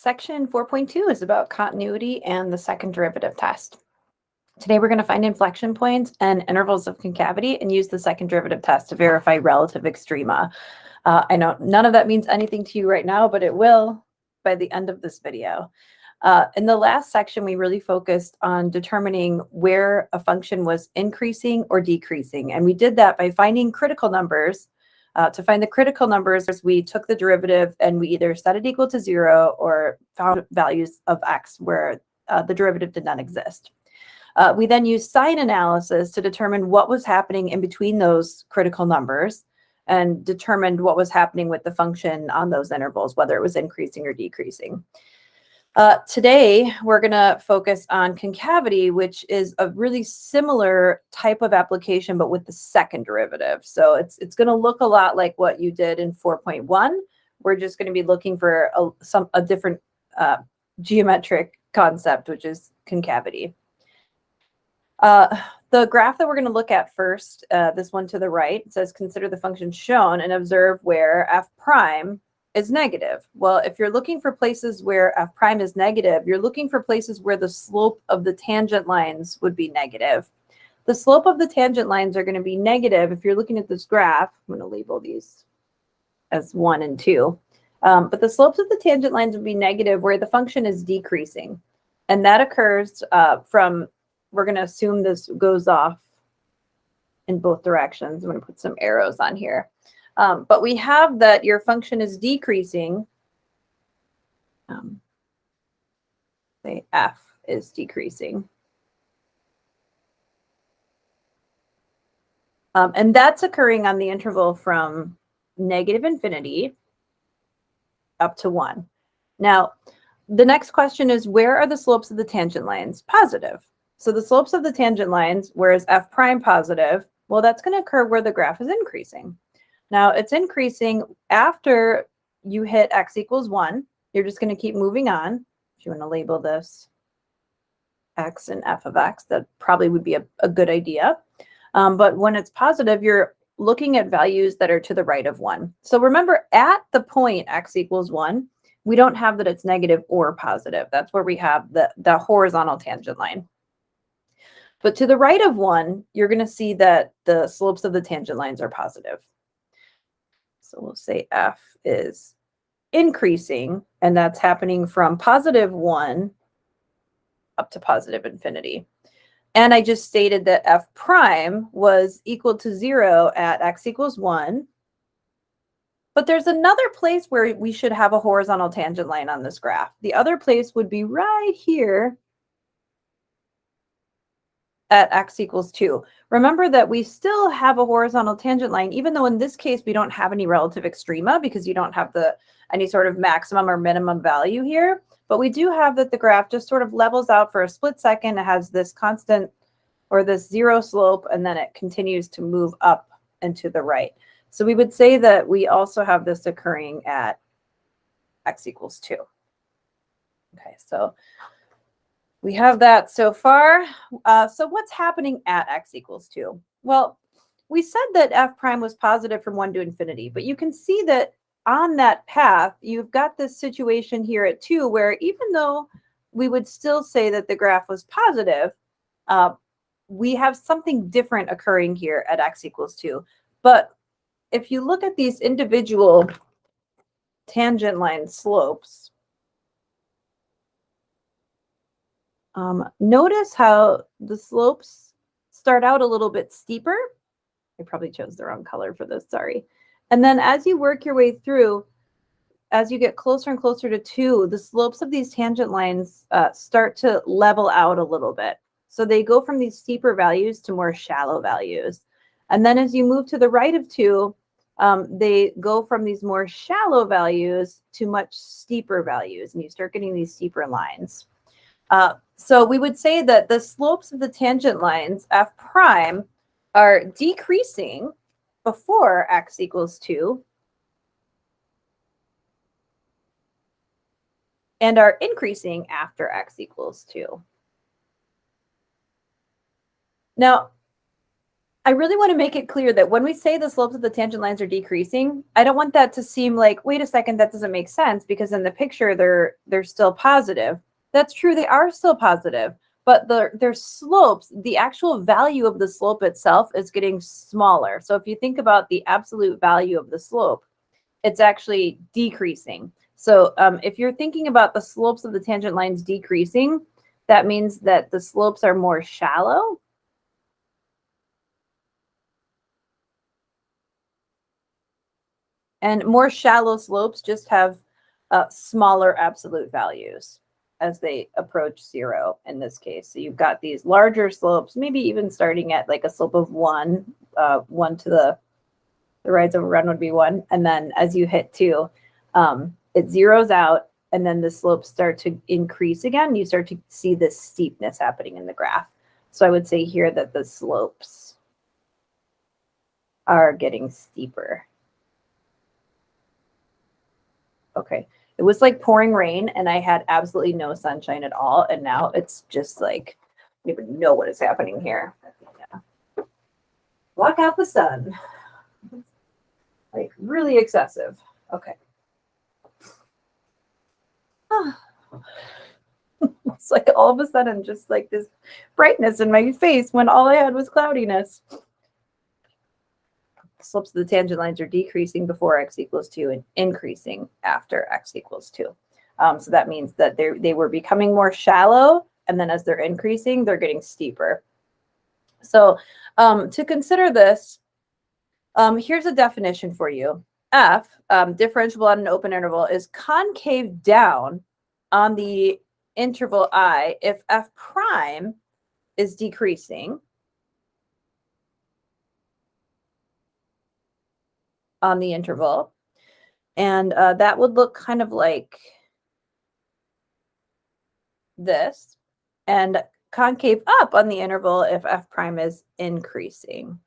Section 4.2 is about continuity and the second derivative test. Today we're going to find inflection points and intervals of concavity and use the second derivative test to verify relative extrema. I know none of that means anything to you right now, but it will by the end of this video. In the last section, we really focused on determining where a function was increasing or decreasing. And we did that by finding critical numbers. To find the critical numbers, we took the derivative and we either set it equal to 0 or found values of x where the derivative did not exist. We then used sign analysis to determine what was happening in between those critical numbers and determined what was happening with the function on those intervals, whether it was increasing or decreasing. Today, we're going to focus on concavity, which is a really similar type of application, but with the second derivative. So it's going to look a lot like what you did in 4.1. We're just going to be looking for a different geometric concept, which is concavity. The graph that we're going to look at first, this one to the right, says consider the function shown and observe where f prime is negative. Well, if you're looking for places where f prime is negative, you're looking for places where the slope of the tangent lines would be negative. The slope of the tangent lines are going to be negative. If you're looking at this graph, I'm going to label these as 1 and 2. But the slopes of the tangent lines would be negative where the function is decreasing. And that occurs from, we're going to assume this goes off in both directions. I'm going to put some arrows on here. But we have that your function is decreasing. Say f is decreasing. And that's occurring on the interval from -∞ up to 1. Now, the next question is, where are the slopes of the tangent lines positive? So the slopes of the tangent lines, where is f prime positive? Well, that's going to occur where the graph is increasing. Now, it's increasing after you hit x equals 1. You're just going to keep moving on. If you want to label this x and f of x, that probably would be a good idea. But when it's positive, you're looking at values that are to the right of 1. So remember, at the point x equals 1, we don't have that it's negative or positive. That's where we have the horizontal tangent line. But to the right of 1, you're going to see that the slopes of the tangent lines are positive. So we'll say f is increasing, and that's happening from +1 up to +∞. And I just stated that f prime was equal to 0 at x equals 1. But there's another place where we should have a horizontal tangent line on this graph. The other place would be right here at x equals 2. Remember that we still have a horizontal tangent line, even though in this case we don't have any relative extrema because you don't have any sort of maximum or minimum value here. But we do have that the graph just sort of levels out for a split second. It has this constant or this 0 slope, and then it continues to move up and to the right. So we would say that we also have this occurring at x equals 2. Okay, so we have that so far. So what's happening at x equals 2? Well, we said that f prime was positive from 1 to infinity, but you can see that on that path, you've got this situation here at 2 where even though we would still say that the graph was positive, we have something different occurring here at x equals 2. But if you look at these individual tangent line slopes, notice how the slopes start out a little bit steeper. I probably chose the wrong color for this, sorry. And then as you work your way through, as you get closer and closer to 2, the slopes of these tangent lines start to level out a little bit. So they go from these steeper values to more shallow values. And then as you move to the right of 2, they go from these more shallow values to much steeper values, and you start getting these steeper lines. So we would say that the slopes of the tangent lines, f prime, are decreasing before x equals 2 and are increasing after x equals 2. Now, I really want to make it clear that when we say the slopes of the tangent lines are decreasing, I don't want that to seem like, wait a second, that doesn't make sense, because in the picture they're still positive. That's true, they are still positive, but their slopes, the actual value of the slope itself is getting smaller. So if you think about the absolute value of the slope, it's actually decreasing. So if you're thinking about the slopes of the tangent lines decreasing, that means that the slopes are more shallow. And more shallow slopes just have smaller absolute values as they approach 0 in this case. So you've got these larger slopes, maybe even starting at like a slope of 1, 1 to the right over run would be 1. And then as you hit 2, it zeroes out, and then the slopes start to increase again. You start to see this steepness happening in the graph. So I would say here that the slopes are getting steeper. Okay, it was like pouring rain and I had absolutely no sunshine at all. And now it's just like, I don't even know what is happening here. Yeah. Block out the sun. Like really excessive. Okay. It's like all of a sudden just like this brightness in my face when all I had was cloudiness. Slopes of the tangent lines are decreasing before x equals 2 and increasing after x equals 2. So that means that they were becoming more shallow, and then as they're increasing, they're getting steeper. So to consider this, here's a definition for you. F, differentiable at an open interval, is concave down on the interval I if f prime is decreasing on the interval. And that would look kind of like this. And concave up on the interval if f prime is increasing.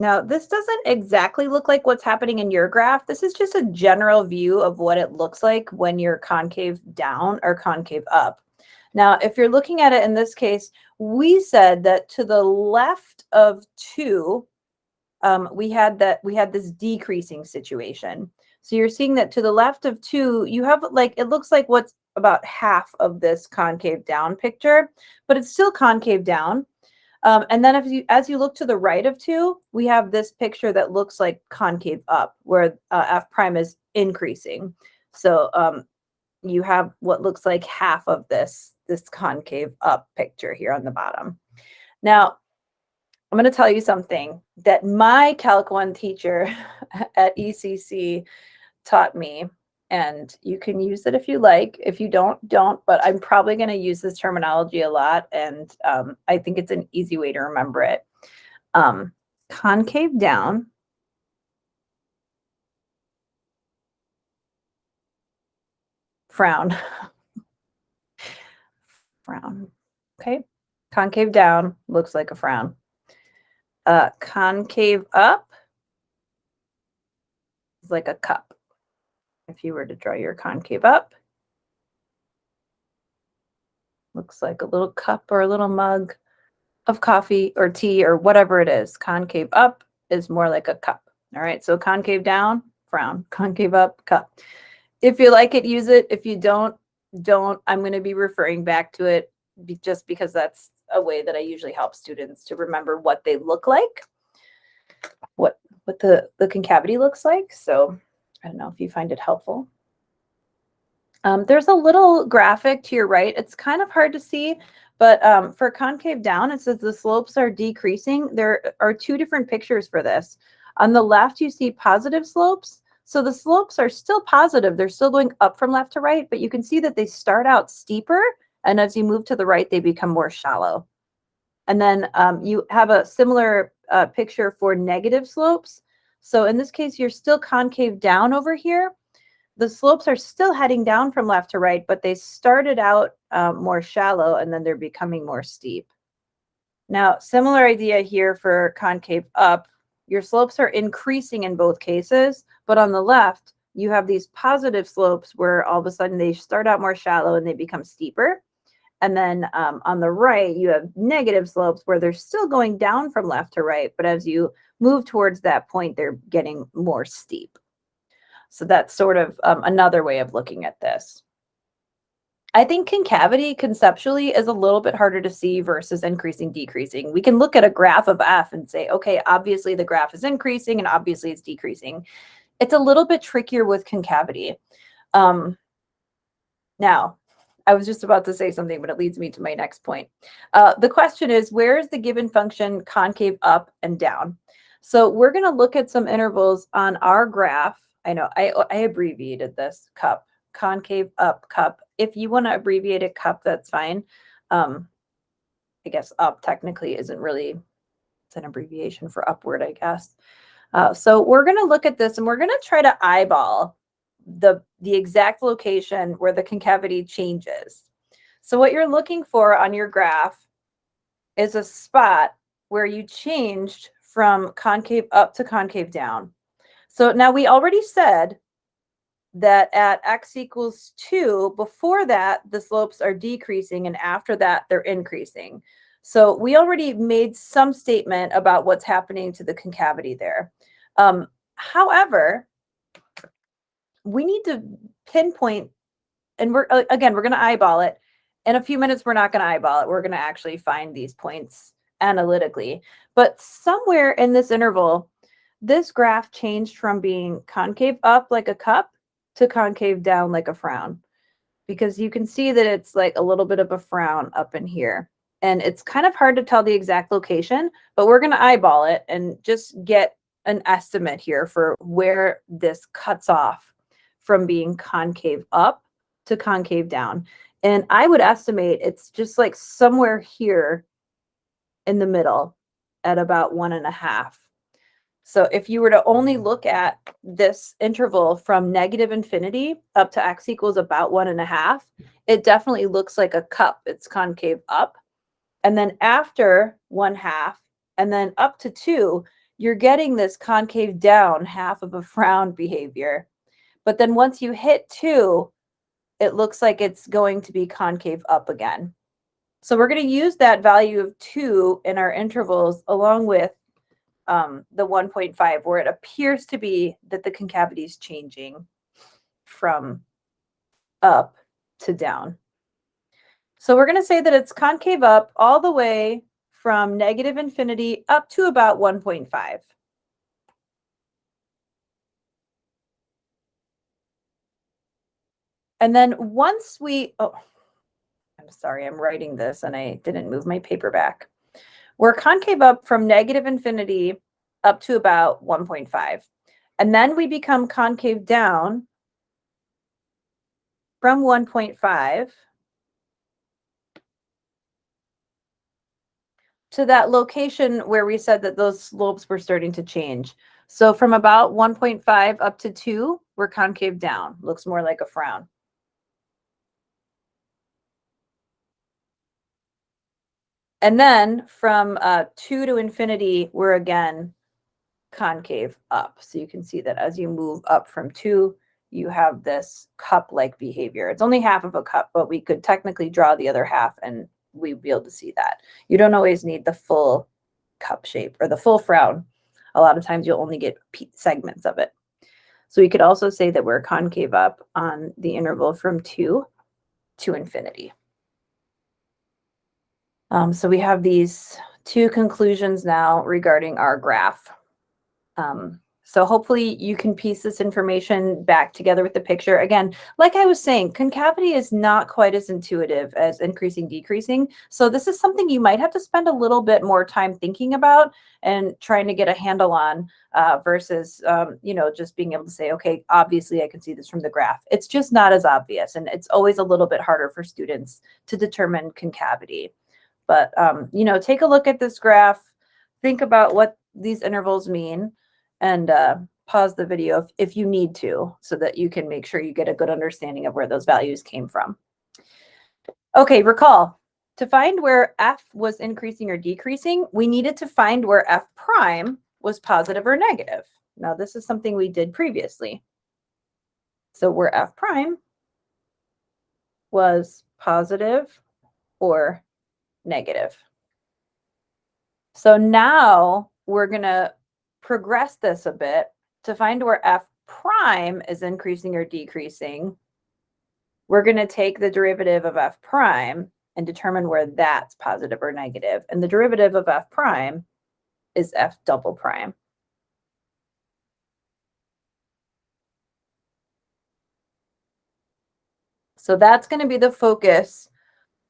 Now, this doesn't exactly look like what's happening in your graph. This is just a general view of what it looks like when you're concave down or concave up. Now, if you're looking at it in this case, we said that to the left of 2, we had this decreasing situation. So you're seeing that to the left of 2, you have like, it looks like what's about half of this concave down picture, but it's still concave down. And then as you look to the right of 2, we have this picture that looks like concave up, where f prime is increasing. So you have what looks like half of this concave up picture here on the bottom. Now, I'm going to tell you something that my Calc 1 teacher at ECC taught me, and you can use it if you like. If you don't, but I'm probably going to use this terminology a lot, and I think it's an easy way to remember it. Concave down frown. Frown. Okay. Concave down looks like a frown. Concave up is like a cup. If you were to draw your concave up, looks like a little cup or a little mug of coffee or tea or whatever it is. Concave up is more like a cup. All right. So concave down, frown. Concave up, cup. If you like it, use it. If you don't. I'm going to be referring back to it just because that's a way that I usually help students to remember what they look like, what the concavity looks like. So I don't know if you find it helpful. There's a little graphic to your right. It's kind of hard to see, but for concave down, it says the slopes are decreasing. There are 2 different pictures for this. On the left, you see positive slopes. So the slopes are still positive. They're still going up from left to right, but you can see that they start out steeper, and as you move to the right, they become more shallow. And then you have a similar picture for negative slopes. So in this case, you're still concave down over here. The slopes are still heading down from left to right, but they started out more shallow, and then they're becoming more steep. Now, similar idea here for concave up. Your slopes are increasing in both cases, but on the left, you have these positive slopes where all of a sudden they start out more shallow and they become steeper. And then on the right, you have negative slopes where they're still going down from left to right, but as you move towards that point, they're getting more steep. So that's sort of another way of looking at this. I think concavity conceptually is a little bit harder to see versus increasing, decreasing. We can look at a graph of F and say, okay, obviously the graph is increasing and obviously it's decreasing. It's a little bit trickier with concavity. Now, I was just about to say something, but it leads me to my next point. The question is, where is the given function concave up and down? So we're going to look at some intervals on our graph. I know I abbreviated this cup, concave up cup. If you want to abbreviate it cup, that's fine. I guess up technically isn't really, it's an abbreviation for upward, I guess. So we're going to look at this and we're going to try to eyeball the exact location where the concavity changes. So what you're looking for on your graph is a spot where you changed from concave up to concave down. So now we already said that at x equals 2, before that, the slopes are decreasing, and after that, they're increasing. So we already made some statement about what's happening to the concavity there. However, we need to pinpoint, and we're going to eyeball it. In a few minutes, we're not going to eyeball it. We're going to actually find these points analytically. But somewhere in this interval, this graph changed from being concave up like a cup to concave down like a frown, because you can see that it's like a little bit of a frown up in here. And it's kind of hard to tell the exact location, but we're going to eyeball it and just get an estimate here for where this cuts off from being concave up to concave down. And I would estimate it's just like somewhere here in the middle at about 1.5. So if you were to only look at this interval from negative infinity up to x equals about 1.5, it definitely looks like a cup. It's concave up. And then after 1/2 and then up to 2, you're getting this concave down, half of a frown behavior. But then once you hit 2, it looks like it's going to be concave up again. So we're going to use that value of 2 in our intervals along with the 1.5, where it appears to be that the concavity is changing from up to down. So we're going to say that it's concave up all the way from negative infinity up to about 1.5. And then once we, oh, I'm sorry, I'm writing this and I didn't move my paper back. We're concave up from negative infinity up to about 1.5. And then we become concave down from 1.5 to that location where we said that those slopes were starting to change. So from about 1.5 up to 2, we're concave down. Looks more like a frown. And then from 2 to infinity, we're again concave up. So you can see that as you move up from 2, you have this cup-like behavior. It's only half of a cup, but we could technically draw the other half and we'd be able to see that. You don't always need the full cup shape or the full frown. A lot of times you'll only get segments of it. So we could also say that we're concave up on the interval from 2 to infinity. So we have these 2 conclusions now regarding our graph. So hopefully you can piece this information back together with the picture. Again, like I was saying, concavity is not quite as intuitive as increasing, decreasing. So this is something you might have to spend a little bit more time thinking about and trying to get a handle on versus, just being able to say, okay, obviously I can see this from the graph. It's just not as obvious. And it's always a little bit harder for students to determine concavity. But, take a look at this graph, think about what these intervals mean, and pause the video if you need to, so that you can make sure you get a good understanding of where those values came from. Okay, recall, to find where f was increasing or decreasing, we needed to find where f prime was positive or negative. Now, this is something we did previously. So where f prime was positive or negative. So now we're going to progress this a bit to find where f prime is increasing or decreasing. We're going to take the derivative of f prime and determine where that's positive or negative. And the derivative of f prime is f double prime. So that's going to be the focus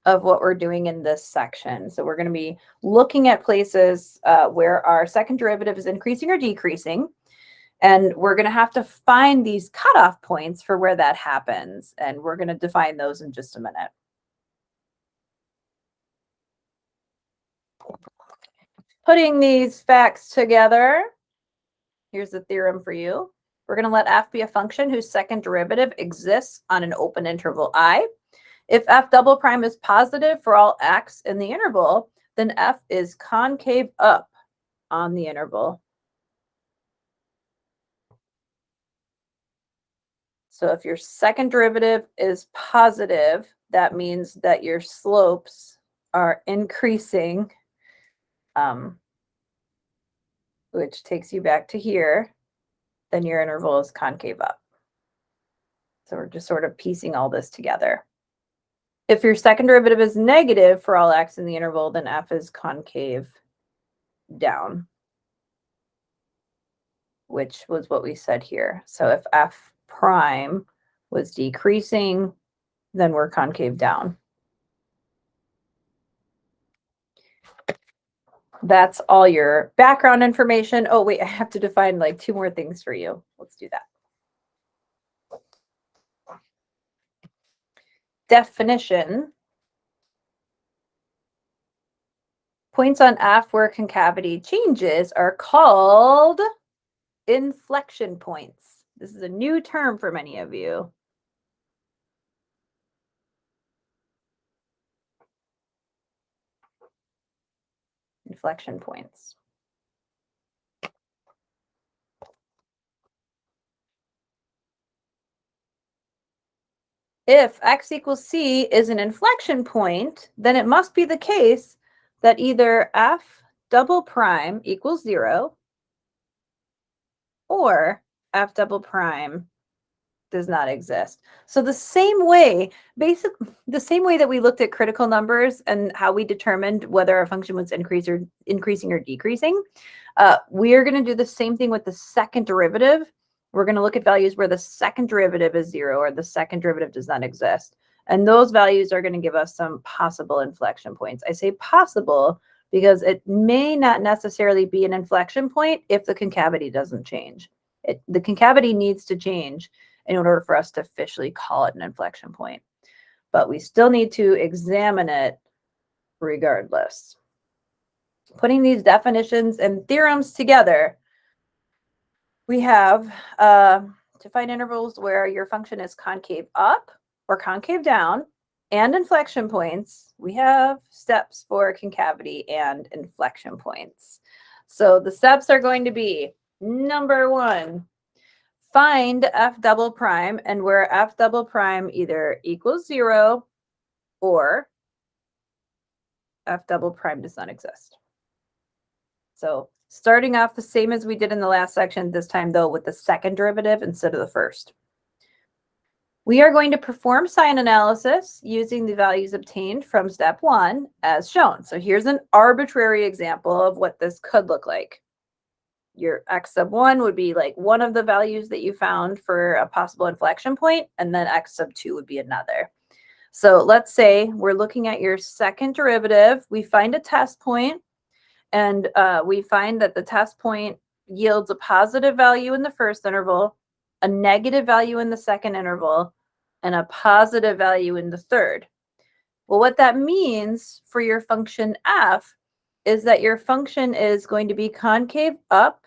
of what we're doing in this section. So we're going to be looking at places where our second derivative is increasing or decreasing. And we're going to have to find these cutoff points for where that happens. And we're going to define those in just a minute. Putting these facts together, here's the theorem for you. We're going to let f be a function whose second derivative exists on an open interval I. If f double prime is positive for all x in the interval, then f is concave up on the interval. So if your second derivative is positive, that means that your slopes are increasing, which takes you back to here, then your interval is concave up. So we're just sort of piecing all this together. If your second derivative is negative for all x in the interval, then f is concave down, which was what we said here. So if f prime was decreasing, then we're concave down. That's all your background information. Oh, wait, I have to define like 2 more things for you. Let's do that. Definition. Points on f where concavity changes are called inflection points. This is a new term for many of you. Inflection points. If x equals c is an inflection point, then it must be the case that either f double prime equals 0 or f double prime does not exist. So the same way, the same way that we looked at critical numbers and how we determined whether a function was increasing or decreasing, we are going to do the same thing with the second derivative. We're going to look at values where the second derivative is 0 or the second derivative does not exist. And those values are going to give us some possible inflection points. I say possible because it may not necessarily be an inflection point if the concavity doesn't change. The concavity needs to change in order for us to officially call it an inflection point. But we still need to examine it regardless. Putting these definitions and theorems together, we have to find intervals where your function is concave up or concave down and inflection points. We have steps for concavity and inflection points. So the steps are going to be, number 1, find f double prime and where f double prime either equals 0 or f double prime does not exist. So starting off the same as we did in the last section, this time though with the second derivative instead of the first. We are going to perform sign analysis using the values obtained from step 1 as shown. So here's an arbitrary example of what this could look like. Your x sub 1 would be like one of the values that you found for a possible inflection point, and then x sub 2 would be another. So let's say we're looking at your second derivative. We find a test point, and we find that the test point yields a positive value in the first interval, a negative value in the second interval, and a positive value in the third. Well, what that means for your function f is that your function is going to be concave up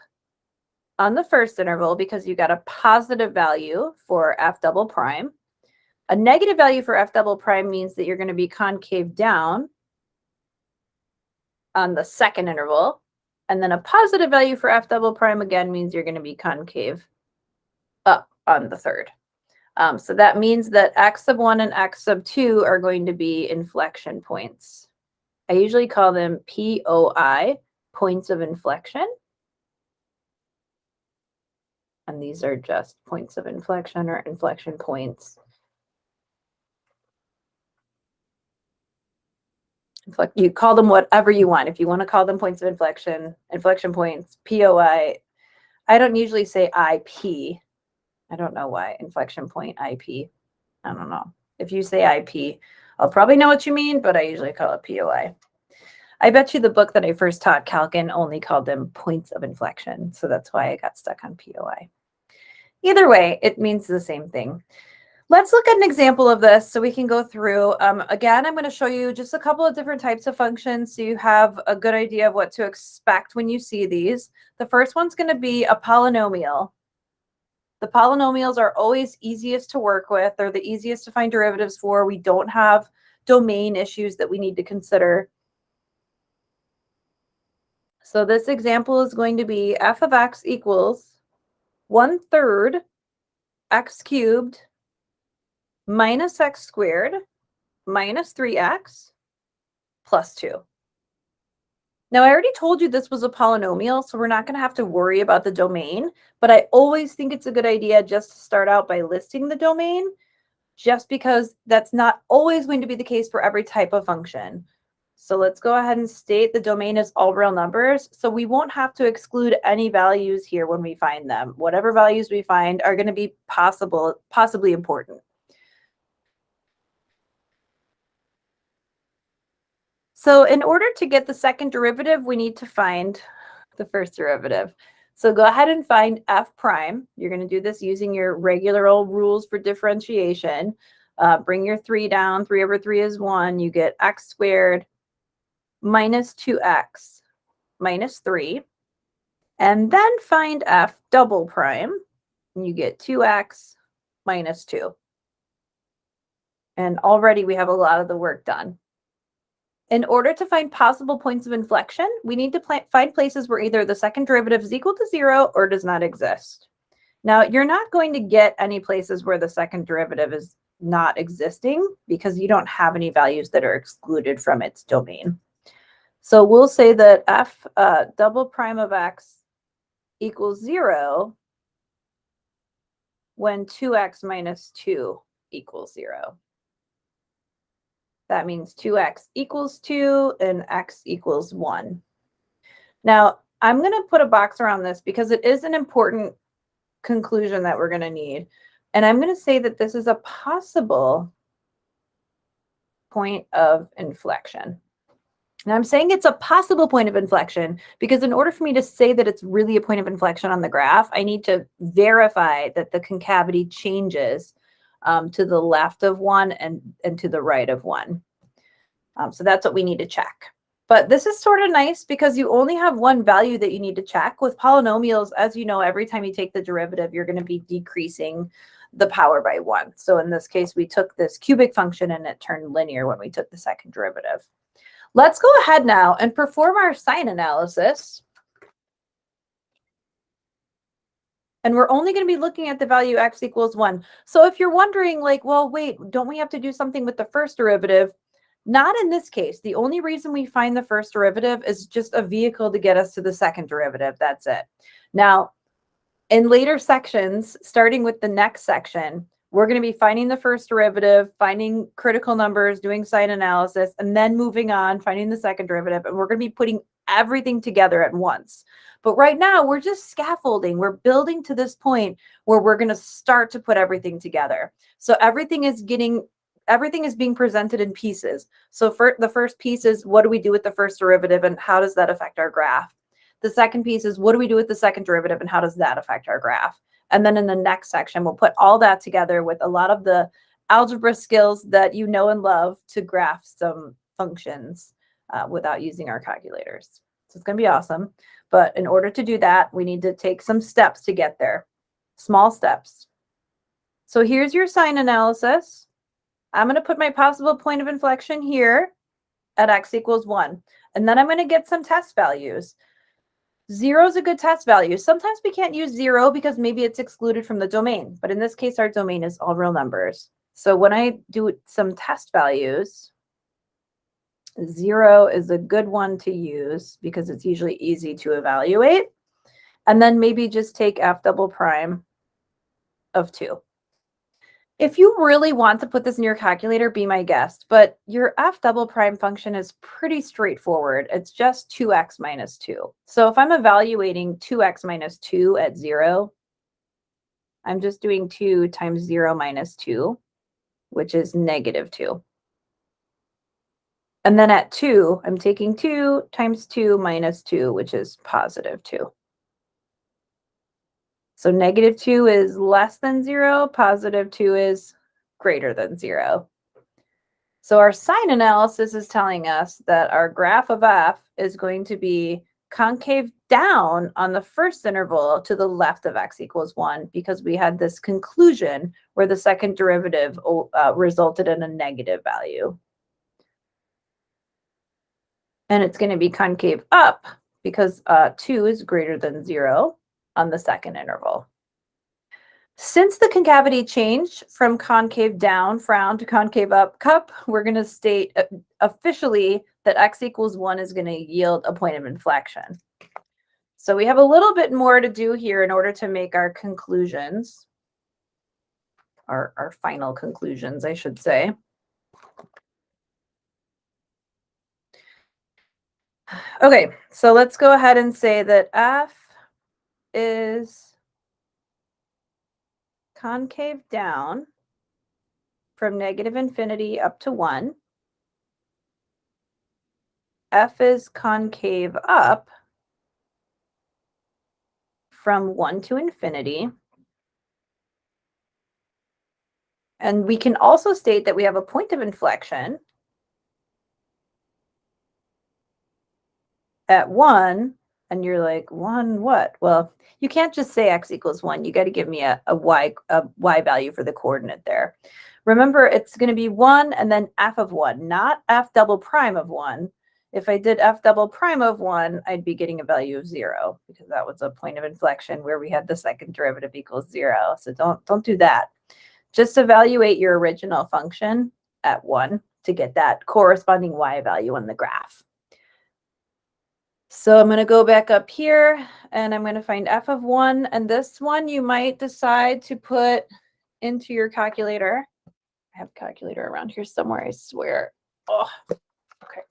on the first interval because you got a positive value for f double prime. A negative value for f double prime means that you're going to be concave down on the second interval. And then a positive value for f double prime again means you're going to be concave up on the third. So that means that x sub 1 and x sub 2 are going to be inflection points. I usually call them POI, points of inflection. And these are just points of inflection or inflection points. You call them whatever you want. If you want to call them points of inflection, inflection points, POI. I don't usually say IP. I don't know why. Inflection point, IP. I don't know. If you say IP, I'll probably know what you mean, but I usually call it POI. I bet you the book that I first taught calc in only called them points of inflection. So that's why I got stuck on POI. Either way, it means the same thing. Let's look at an example of this so we can go through. Again, I'm going to show you just a couple of different types of functions so you have a good idea of what to expect when you see these. The first one's going to be a polynomial. The polynomials are always easiest to work with. They're the easiest to find derivatives for. We don't have domain issues that we need to consider. So this example is going to be f of x equals 1/3 x cubed minus x squared minus 3x plus 2. Now, I already told you this was a polynomial, so we're not going to have to worry about the domain, but I always think it's a good idea just to start out by listing the domain, just because that's not always going to be the case for every type of function. So let's go ahead and state the domain is all real numbers, so we won't have to exclude any values here when we find them. Whatever values we find are going to be possibly important. So in order to get the second derivative, we need to find the first derivative. So go ahead and find f prime. You're going to do this using your regular old rules for differentiation. Bring your 3 down. 3 over 3 is 1. You get x squared minus 2x minus 3. And then find f double prime. And you get 2x minus 2. And already we have a lot of the work done. In order to find possible points of inflection, we need to find places where either the second derivative is equal to 0 or does not exist. Now, you're not going to get any places where the second derivative is not existing because you don't have any values that are excluded from its domain. So we'll say that f double prime of x equals 0 when 2x minus 2 equals 0. That means 2x equals 2 and x equals 1. Now, I'm going to put a box around this because it is an important conclusion that we're going to need. And I'm going to say that this is a possible point of inflection. Now, I'm saying it's a possible point of inflection because in order for me to say that it's really a point of inflection on the graph, I need to verify that the concavity changes to the left of 1 and to the right of 1. So that's what we need to check. But this is sort of nice because you only have one value that you need to check. With polynomials, as you know, every time you take the derivative, you're going to be decreasing the power by 1. So in this case, we took this cubic function and it turned linear when we took the second derivative. Let's go ahead now and perform our sign analysis. And we're only going to be looking at the value x equals 1. So if you're wondering, like, well, wait, don't we have to do something with the first derivative? Not in this case. The only reason we find the first derivative is just a vehicle to get us to the second derivative. That's it. Now, in later sections, starting with the next section, we're going to be finding the first derivative, finding critical numbers, doing sign analysis, and then moving on, finding the second derivative. And we're going to be putting everything together at once. But right now, we're just scaffolding. We're building to this point where we're going to start to put everything together. So everything is being presented in pieces. So for the first piece is, what do we do with the first derivative and how does that affect our graph? The second piece is, what do we do with the second derivative and how does that affect our graph? And then in the next section, we'll put all that together with a lot of the algebra skills that you know and love to graph some functions without using our calculators. So it's going to be awesome. But in order to do that, we need to take some steps to get there. Small steps. So here's your sign analysis. I'm going to put my possible point of inflection here at x equals 1. And then I'm going to get some test values. 0 is a good test value. Sometimes we can't use 0 because maybe it's excluded from the domain. But in this case, our domain is all real numbers. So when I do some test values, 0 is a good one to use because it's usually easy to evaluate. And then maybe just take f double prime of 2. If you really want to put this in your calculator, be my guest, but your f double prime function is pretty straightforward. It's just 2x minus 2. So if I'm evaluating 2x minus 2 at 0, I'm just doing 2 times 0 minus 2, which is negative 2. And then at 2, I'm taking 2 times 2 minus 2, which is positive 2. So negative 2 is less than 0, positive 2 is greater than 0. So our sign analysis is telling us that our graph of f is going to be concave down on the first interval to the left of x equals 1 because we had this conclusion where the second derivative resulted in a negative value. And it's going to be concave up because 2 is greater than 0 on the second interval. Since the concavity changed from concave down frown to concave up cup, we're going to state officially that x equals 1 is going to yield a point of inflection. So we have a little bit more to do here in order to make our conclusions, our final conclusions, I should say. Okay, so let's go ahead and say that f is concave down from negative infinity up to 1. F is concave up from 1 to infinity. And we can also state that we have a point of inflection at 1. And you're like, 1 what? Well, you can't just say x equals 1. You got to give me a y value for the coordinate there. Remember, it's going to be 1 and then f of 1, not f double prime of 1. If I did f double prime of 1, I'd be getting a value of 0 because that was a point of inflection where we had the second derivative equals 0. So don't do that. Just evaluate your original function at 1 to get that corresponding y value on the graph. So I'm going to go back up here and I'm going to find f of 1. And this one you might decide to put into your calculator. I have a calculator around here somewhere, I swear. Oh, okay.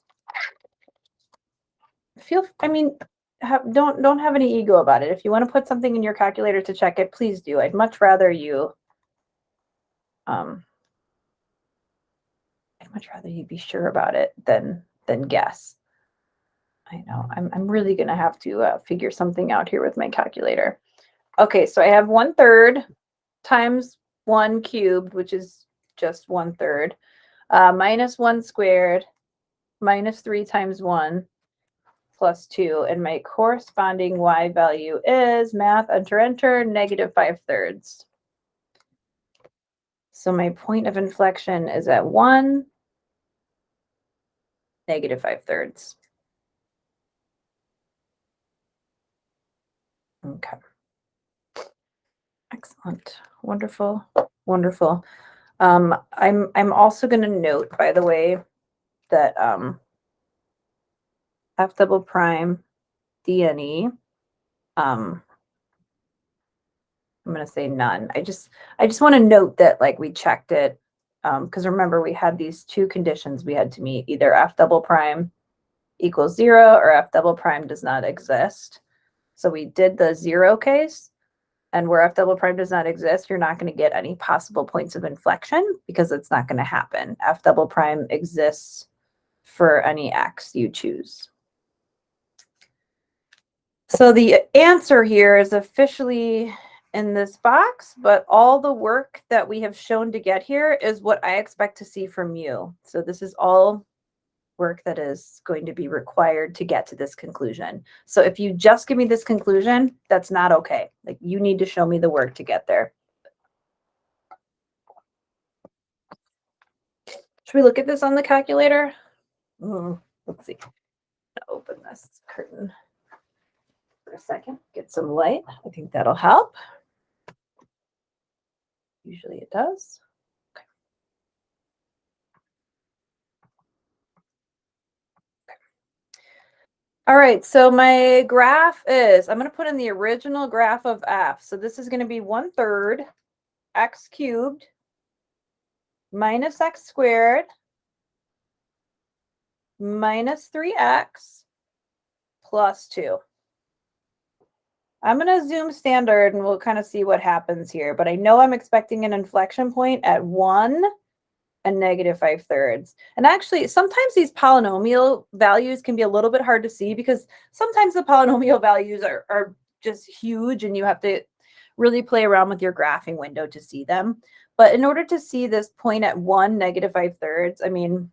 Don't have any ego about it. If you want to put something in your calculator to check it, please do. I'd much rather you be sure about it than guess. I know I'm really gonna have to figure something out here with my calculator. Okay, so I have 1/3 times 1 cubed, which is just 1/3, minus 1 squared, minus 3 times 1 plus 2, and my corresponding y value is, math, enter, negative 5/3. So my point of inflection is at 1, negative 5/3. Okay. Excellent. Wonderful. Wonderful. I'm also going to note, by the way, that f double prime dne, I'm going to say none. I just want to note that like we checked it because remember we had these two conditions we had to meet, either f double prime equals 0 or f double prime does not exist. So we did the 0 case. And where f double prime does not exist, you're not going to get any possible points of inflection because it's not going to happen. F double prime exists for any x you choose. So the answer here is officially in this box, but all the work that we have shown to get here is what I expect to see from you. So this is all work that is going to be required to get to this conclusion. So if you just give me this conclusion, that's not okay. Like you need to show me the work to get there. Should we look at this on the calculator? Let's see. Open this curtain. a second, get some light. I think that'll help. Usually it does. Okay. All right, so my graph is, I'm going to put in the original graph of f. So this is going to be 1/3 x cubed minus x squared minus 3x plus 2. I'm going to zoom standard and we'll kind of see what happens here. But I know I'm expecting an inflection point at 1 and -5/3. And actually, sometimes these polynomial values can be a little bit hard to see because sometimes the polynomial values are just huge and you have to really play around with your graphing window to see them. But in order to see this point at 1 -5/3, I mean,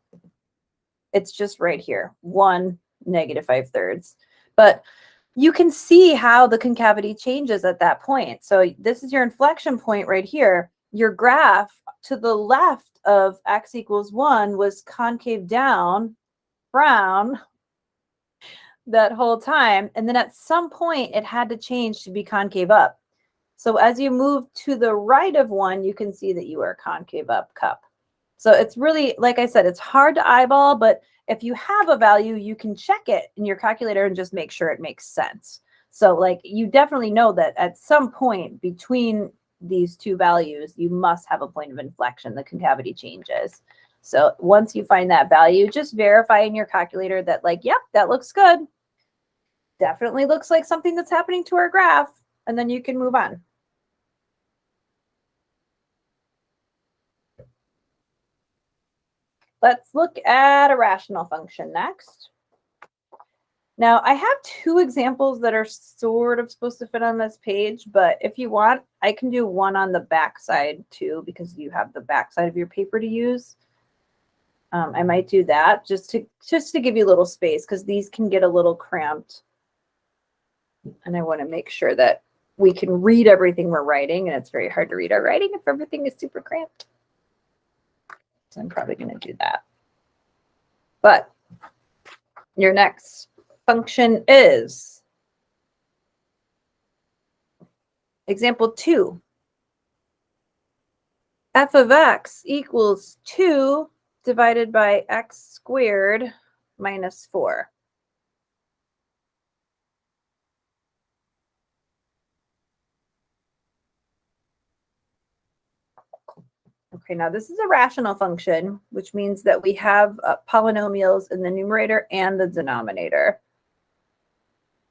it's just right here, 1 -5/3. But you can see how the concavity changes at that point. So this is your inflection point right here. Your graph to the left of x equals 1 was concave down, brown, that whole time. And then at some point, it had to change to be concave up. So as you move to the right of 1, you can see that you are concave up cup. So it's really, like I said, it's hard to eyeball, but if you have a value, you can check it in your calculator and just make sure it makes sense. So like you definitely know that at some point between these two values, you must have a point of inflection. The concavity changes. So once you find that value, just verify in your calculator that like, yep, that looks good. Definitely looks like something that's happening to our graph. And then you can move on. Let's look at a rational function next. Now, I have two examples that are sort of supposed to fit on this page, but if you want, I can do one on the back side too, because you have the back side of your paper to use. I might do that just to give you a little space because these can get a little cramped. And I want to make sure that we can read everything we're writing, and it's very hard to read our writing if everything is super cramped. So I'm probably going to do that. But your next function is example 2. F of x equals 2 divided by x squared minus 4. Okay, now this is a rational function, which means that we have polynomials in the numerator and the denominator.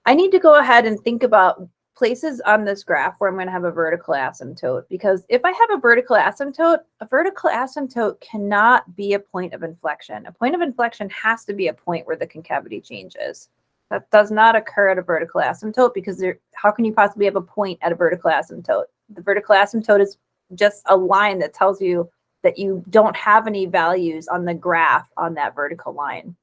I need to go ahead and think about places on this graph where I'm going to have a vertical asymptote, because if I have a vertical asymptote cannot be a point of inflection. A point of inflection has to be a point where the concavity changes. That does not occur at a vertical asymptote because how can you possibly have a point at a vertical asymptote? The vertical asymptote is just a line that tells you that you don't have any values on the graph on that vertical line.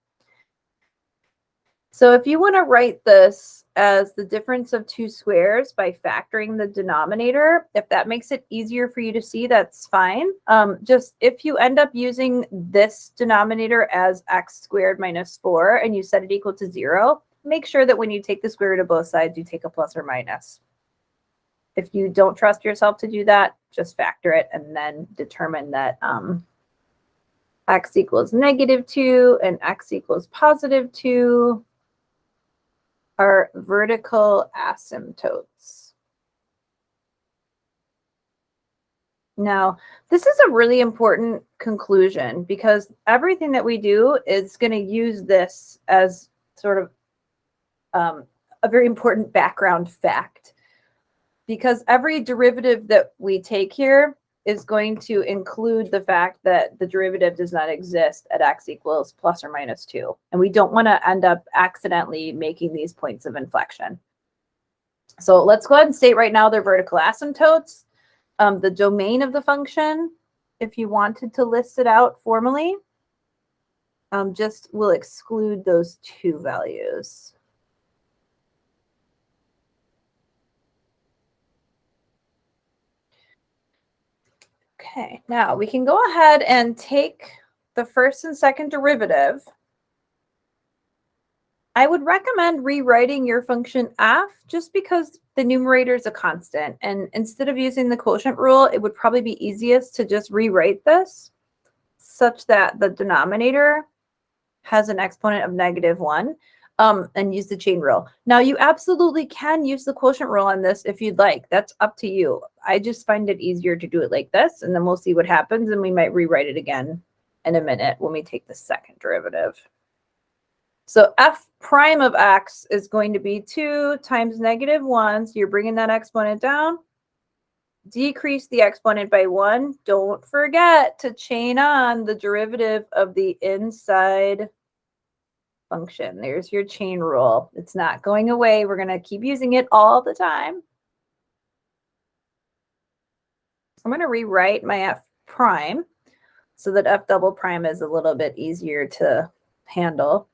So if you want to write this as the difference of two squares by factoring the denominator, if that makes it easier for you to see, that's fine. Just if you end up using this denominator as x squared minus 4 and you set it equal to 0, make sure that when you take the square root of both sides, you take a plus or minus. If you don't trust yourself to do that, just factor it and then determine that x equals -2 and x equals +2 are vertical asymptotes. Now, this is a really important conclusion because everything that we do is going to use this as sort of a very important background fact, because every derivative that we take here is going to include the fact that the derivative does not exist at x equals ±2. And we don't want to end up accidentally making these points of inflection. So let's go ahead and state right now they're vertical asymptotes. The domain of the function, if you wanted to list it out formally, just will exclude those two values. Okay, now we can go ahead and take the first and second derivative I would recommend rewriting your function f just because the numerator is a constant. And instead of using the quotient rule, it would probably be easiest to just rewrite this such that the denominator has an exponent of -1 and use the chain rule. Now, you absolutely can use the quotient rule on this if you'd like. That's up to you. I just find it easier to do it like this, and then we'll see what happens, and we might rewrite it again in a minute when we take the second derivative. So f prime of x is going to be 2 times -1. So you're bringing that exponent down. Decrease the exponent by 1. Don't forget to chain on the derivative of the inside function. There's your chain rule. It's not going away. We're going to keep using it all the time. I'm going to rewrite my f prime so that f double prime is a little bit easier to handle.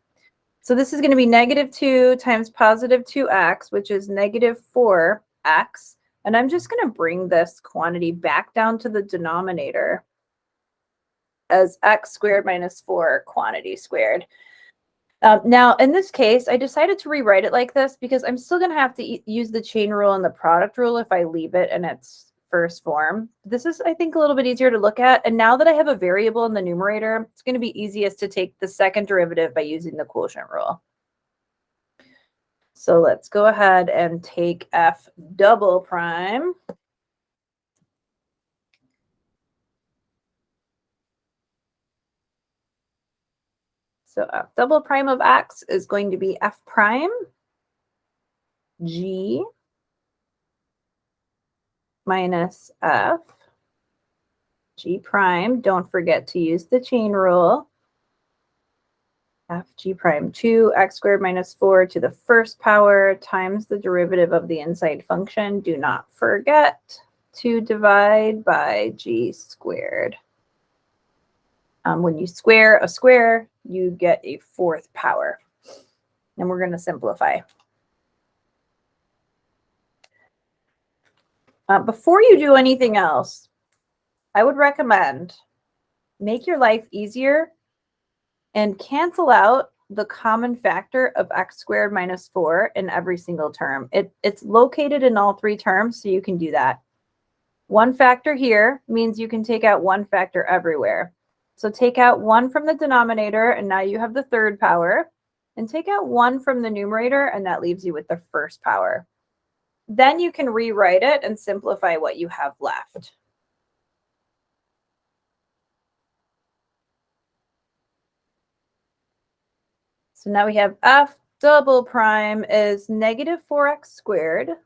So this is going to be -2 times +2x, which is -4x. And I'm just going to bring this quantity back down to the denominator as x squared minus 4 quantity squared. Now, in this case, I decided to rewrite it like this because I'm still going to have to use the chain rule and the product rule if I leave it in its first form. This is, I think, a little bit easier to look at. And now that I have a variable in the numerator, it's going to be easiest to take the second derivative by using the quotient rule. So let's go ahead and take f double prime. So f double prime of x is going to be f prime g minus f g prime. Don't forget to use the chain rule. F g prime 2x squared minus 4 to the first power times the derivative of the inside function. Do not forget to divide by g squared. When you square a square, you get a fourth power. And we're going to simplify. Before you do anything else, I would recommend make your life easier and cancel out the common factor of x squared minus 4 in every single term. It's located in all three terms, so you can do that. One factor here means you can take out one factor everywhere. So take out 1 from the denominator, and now you have the third power. And take out 1 from the numerator, and that leaves you with the first power. Then you can rewrite it and simplify what you have left. So now we have f double prime is -4x squared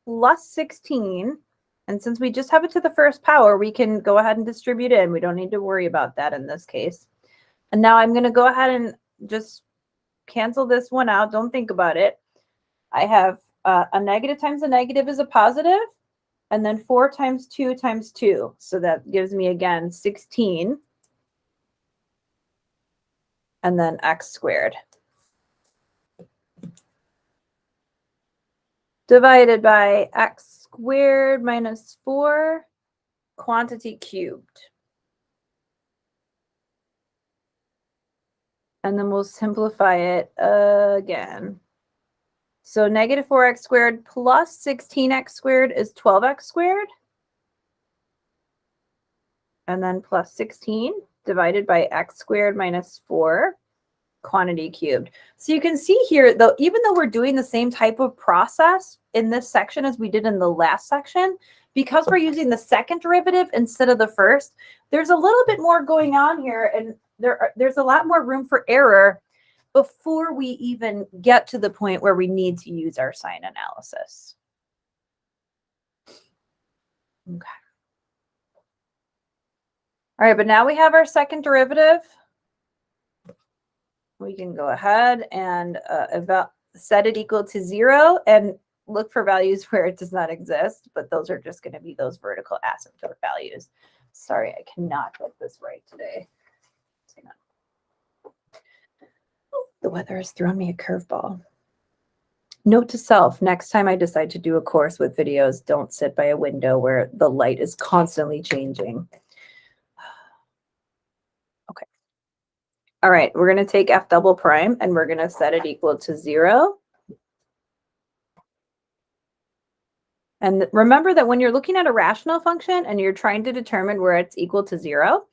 plus 16. And since we just have it to the first power, we can go ahead and distribute in. We don't need to worry about that in this case. And now I'm going to go ahead and just cancel this one out. Don't think about it. I have a negative times a negative is a positive, and then 4 times 2 times 2. So that gives me, again, 16. And then x squared. Divided by x squared minus 4 quantity cubed. And then we'll simplify it again. So -4x squared plus 16x squared is 12x squared. And then plus 16 divided by x squared minus 4 quantity cubed. So you can see here, though, even though we're doing the same type of process in this section as we did in the last section, because we're using the second derivative instead of the first, there's a little bit more going on here, and there's a lot more room for error before we even get to the point where we need to use our sign analysis. Okay. All right, but now we have our second derivative. We can go ahead and set it equal to 0 and look for values where it does not exist, but those are just going to be those vertical asymptote values. Sorry, I cannot get this right today. Hang on. Oh, the weather has thrown me a curveball. Note to self, next time I decide to do a course with videos, don't sit by a window where the light is constantly changing. All right, we're going to take f double prime and we're going to set it equal to 0. And remember that when you're looking at a rational function and you're trying to determine where it's equal to 0,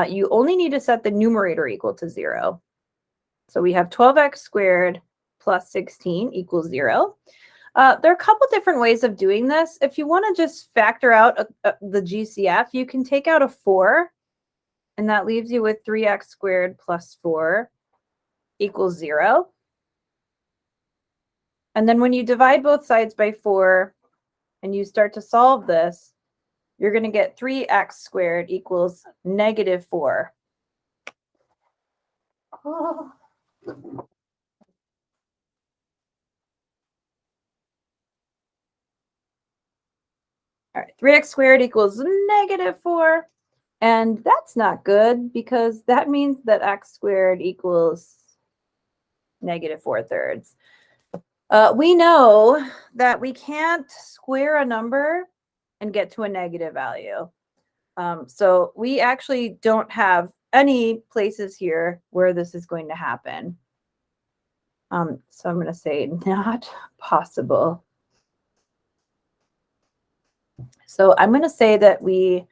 you only need to set the numerator equal to 0. So we have 12x squared plus 16 equals 0. There are a couple different ways of doing this. If you want to just factor out the GCF, you can take out a 4, and that leaves you with 3x squared plus 4 equals 0. And then when you divide both sides by 4 and you start to solve this, you're going to get 3x squared equals negative 4. Oh. All right, 3x squared equals negative 4. And that's not good because that means that x squared equals negative 4/3. We know that we can't square a number and get to a negative value. So we actually don't have any places here where this is going to happen. So I'm going to say not possible. So I'm going to say that we,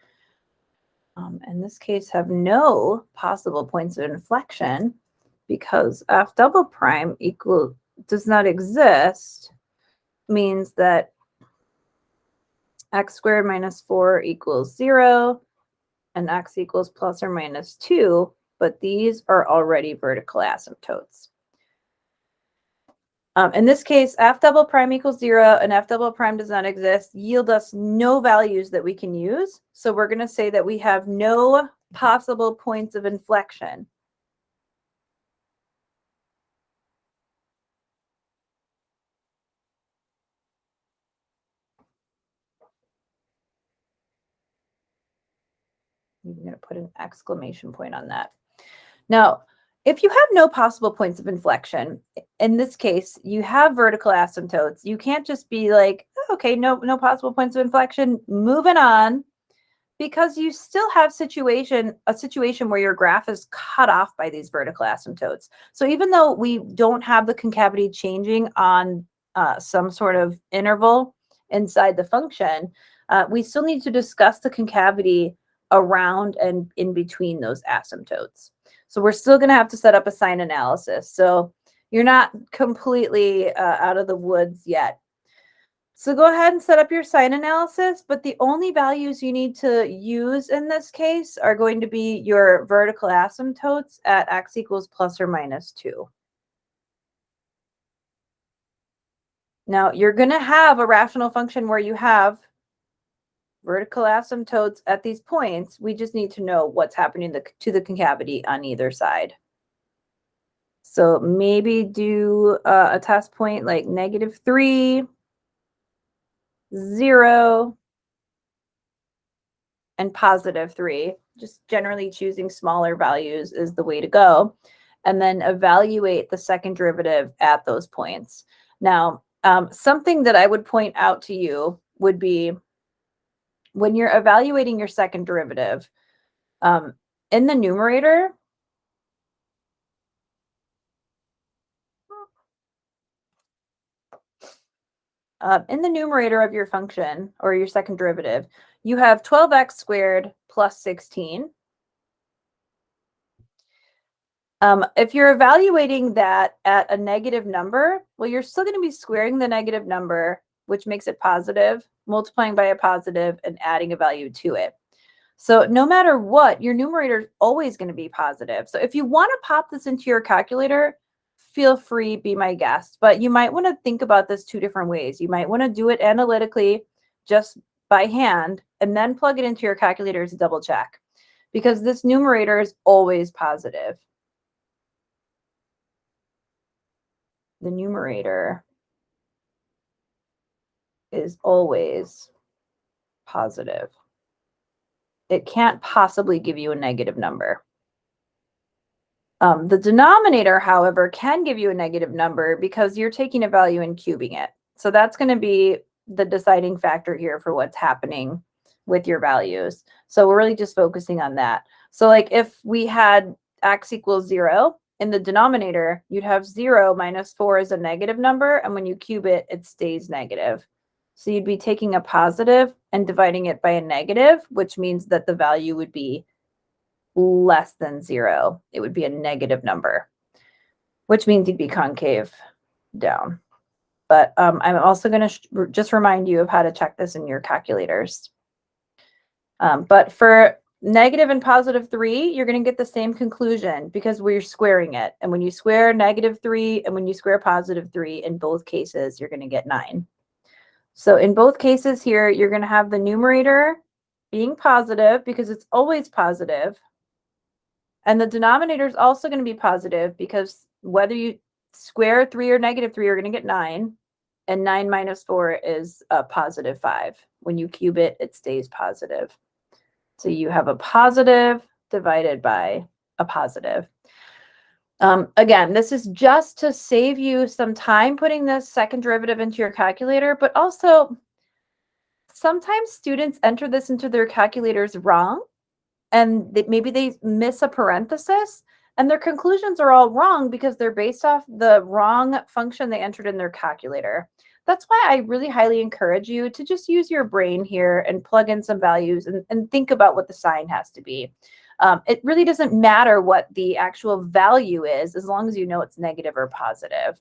in this case, have no possible points of inflection because f double prime equal does not exist, means that x squared minus 4 equals 0 and x equals plus or minus 2, but these are already vertical asymptotes. In this case, f double prime equals 0 and f double prime does not exist, yield us no values that we can use. So we're going to say that we have no possible points of inflection. I'm going to put an exclamation point on that. Now, if you have no possible points of inflection, in this case, you have vertical asymptotes. You can't just be like, oh, okay, no possible points of inflection, moving on, because you still have a situation where your graph is cut off by these vertical asymptotes. So even though we don't have the concavity changing on some sort of interval inside the function, we still need to discuss the concavity around and in between those asymptotes. So we're still going to have to set up a sign analysis. So you're not completely out of the woods yet. So go ahead and set up your sign analysis, but the only values you need to use in this case are going to be your vertical asymptotes at x equals plus or minus 2. Now, you're going to have a rational function where you have vertical asymptotes at these points. We just need to know what's happening to the concavity on either side. So maybe do a test point like -3, 0, and +3. Just generally choosing smaller values is the way to go. And then evaluate the second derivative at those points. Now, something that I would point out to you would be when you're evaluating your second derivative, in the numerator, of your function or your second derivative, you have 12x squared plus 16. If you're evaluating that at a negative number, well, you're still going to be squaring the negative number, which makes it positive, multiplying by a positive, and adding a value to it. So no matter what, your numerator is always going to be positive. So if you want to pop this into your calculator, feel free, be my guest. But you might want to think about this two different ways. You might want to do it analytically, just by hand, and then plug it into your calculator to double check, because this numerator is always positive. The numerator is always positive. It can't possibly give you a negative number. The denominator, however, can give you a negative number because you're taking a value and cubing it. So that's going to be the deciding factor here for what's happening with your values. So we're really just focusing on that. So like if we had x equals 0, in the denominator, you'd have 0 minus 4 is a negative number, and when you cube it, it stays negative. So you'd be taking a positive and dividing it by a negative, which means that the value would be less than 0. It would be a negative number, which means you'd be concave down. But I'm also going to just remind you of how to check this in your calculators. But for negative and positive 3, you're going to get the same conclusion because we're squaring it. And when you square negative 3 and when you square positive 3, in both cases, you're going to get 9. So in both cases here, you're going to have the numerator being positive because it's always positive. And the denominator is also going to be positive because whether you square 3 or negative 3, you're going to get 9. And 9 minus 4 is a positive 5. When you cube it, it stays positive. So you have a positive divided by a positive. Again, this is just to save you some time putting this second derivative into your calculator, but also sometimes students enter this into their calculators wrong, and maybe they miss a parenthesis, and their conclusions are all wrong because they're based off the wrong function they entered in their calculator. That's why I really highly encourage you to just use your brain here and plug in some values and think about what the sign has to be. It really doesn't matter what the actual value is as long as you know it's negative or positive.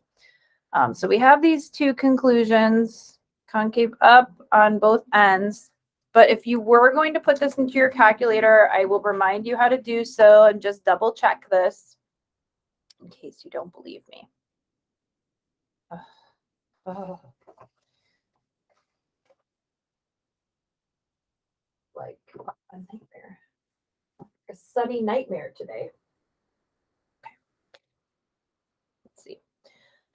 So we have these two conclusions, concave up on both ends. But if you were going to put this into your calculator, I will remind you how to do so and just double check this in case you don't believe me. Oh. Like a nightmare. A sunny nightmare today. Okay. Let's see.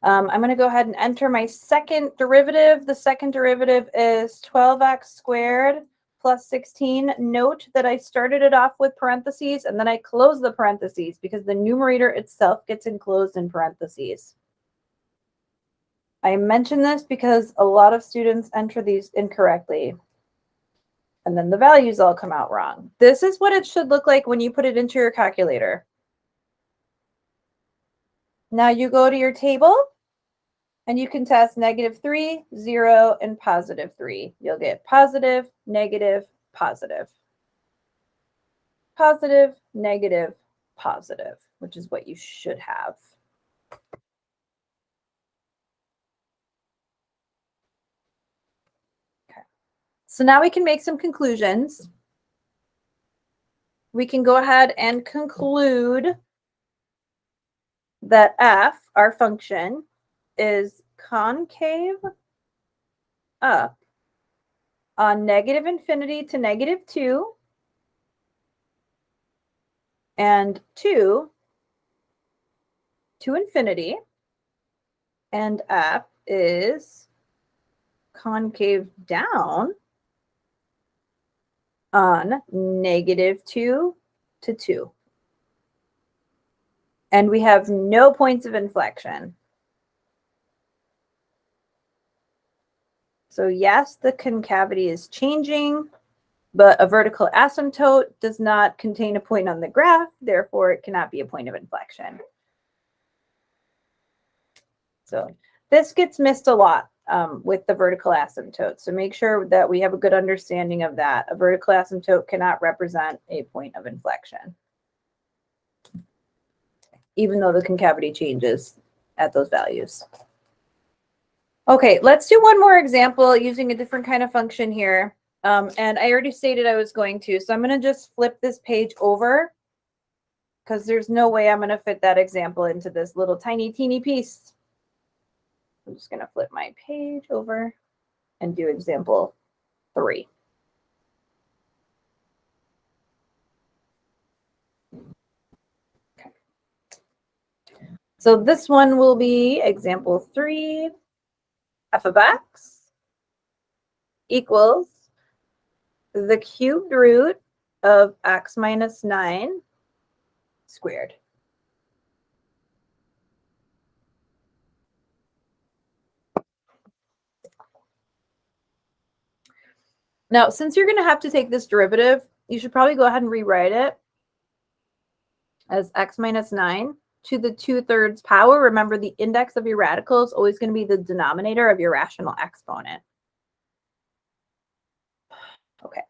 I'm going to go ahead and enter my second derivative. The second derivative is 12x squared plus 16. Note that I started it off with parentheses and then I close the parentheses because the numerator itself gets enclosed in parentheses. I mention this because a lot of students enter these incorrectly. And then the values all come out wrong. This is what it should look like when you put it into your calculator. Now you go to your table and you can test -3, 0, and +3. You'll get positive, negative, positive. Positive, negative, positive, which is what you should have. Okay. So now we can make some conclusions. We can go ahead and conclude that f, our function, is concave up on -infinity to -2 and 2 to infinity, and f is concave down on -2 to 2. And we have no points of inflection. So yes, the concavity is changing, but a vertical asymptote does not contain a point on the graph, therefore it cannot be a point of inflection. So this gets missed a lot with the vertical asymptote. So make sure that we have a good understanding of that. A vertical asymptote cannot represent a point of inflection, even though the concavity changes at those values. Okay, let's do one more example using a different kind of function here. And I already stated I was going to, so I'm going to just flip this page over because there's no way I'm going to fit that example into this little tiny, teeny piece. I'm just going to flip my page over and do example 3. Okay. So this one will be example 3. F of x equals the cubed root of x minus 9 squared. Now, since you're going to have to take this derivative, you should probably go ahead and rewrite it. as x minus 9 to the 2/3 power. Remember, the index of your radical is always going to be the denominator of your rational exponent. Okay,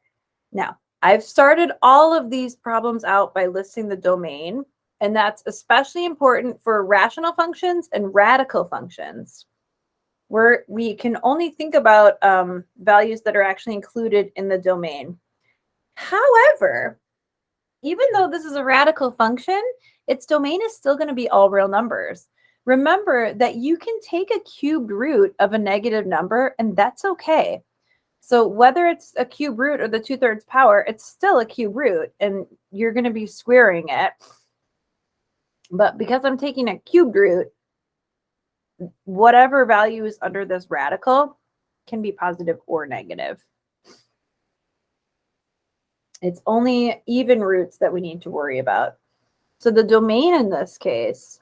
now I've started all of these problems out by listing the domain, and that's especially important for rational functions and radical functions, where we can only think about values that are actually included in the domain. However, even though this is a radical function, its domain is still going to be all real numbers. Remember that you can take a cubed root of a negative number, and that's okay. So whether it's a cube root or the 2/3 power, it's still a cube root, and you're going to be squaring it. But because I'm taking a cubed root, whatever value is under this radical can be positive or negative. It's only even roots that we need to worry about. So the domain in this case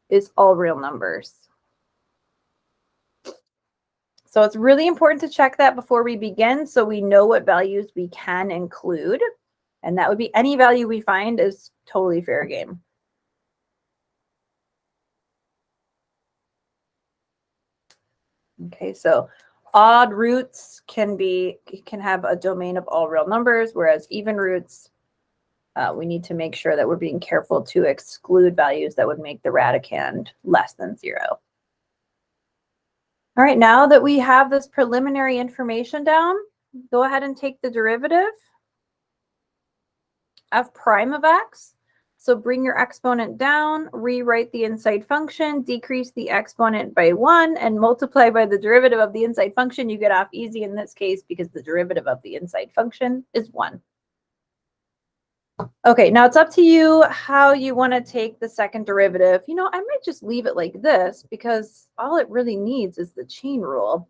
is all real numbers. So it's really important to check that before we begin so we know what values we can include. And that would be any value we find is totally fair game. Okay, so odd roots can have a domain of all real numbers, whereas even roots, we need to make sure that we're being careful to exclude values that would make the radicand less than 0. All right, now that we have this preliminary information down, go ahead and take the derivative f prime of x. So bring your exponent down, rewrite the inside function, decrease the exponent by 1, and multiply by the derivative of the inside function. You get off easy in this case because the derivative of the inside function is 1. Okay, now it's up to you how you want to take the second derivative. You know, I might just leave it like this because all it really needs is the chain rule.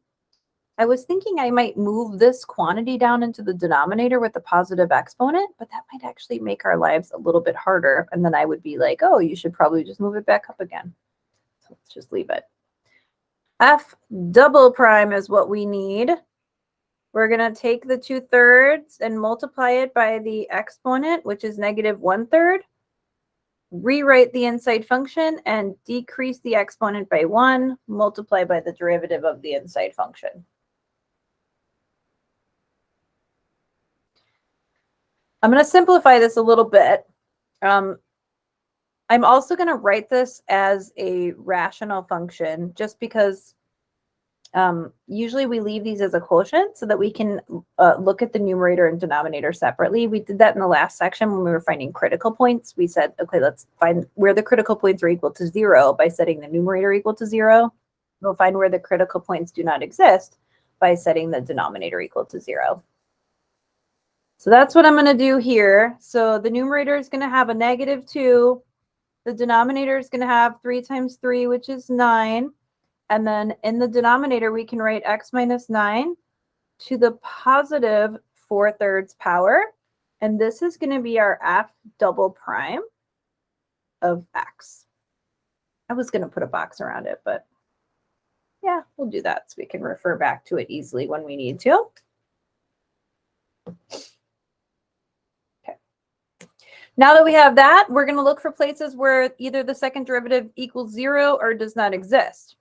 I was thinking I might move this quantity down into the denominator with the positive exponent, but that might actually make our lives a little bit harder. And then I would be like, oh, you should probably just move it back up again. So let's just leave it. F double prime is what we need. We're going to take the 2/3 and multiply it by the exponent, which is negative 1/3. Rewrite the inside function and decrease the exponent by 1, multiply by the derivative of the inside function. I'm going to simplify this a little bit. I'm also going to write this as a rational function just because usually we leave these as a quotient so that we can look at the numerator and denominator separately. We did that in the last section when we were finding critical points. We said, okay, let's find where the critical points are equal to 0 by setting the numerator equal to 0. We'll find where the critical points do not exist by setting the denominator equal to 0. So that's what I'm going to do here. So the numerator is going to have a negative 2. The denominator is going to have 3 times 3, which is 9. And then in the denominator, we can write x minus 9 to the positive 4/3 power. And this is going to be our f double prime of x. I was going to put a box around it, but yeah, we'll do that so we can refer back to it easily when we need to. Okay. Now that we have that, we're going to look for places where either the second derivative equals 0 or does not exist.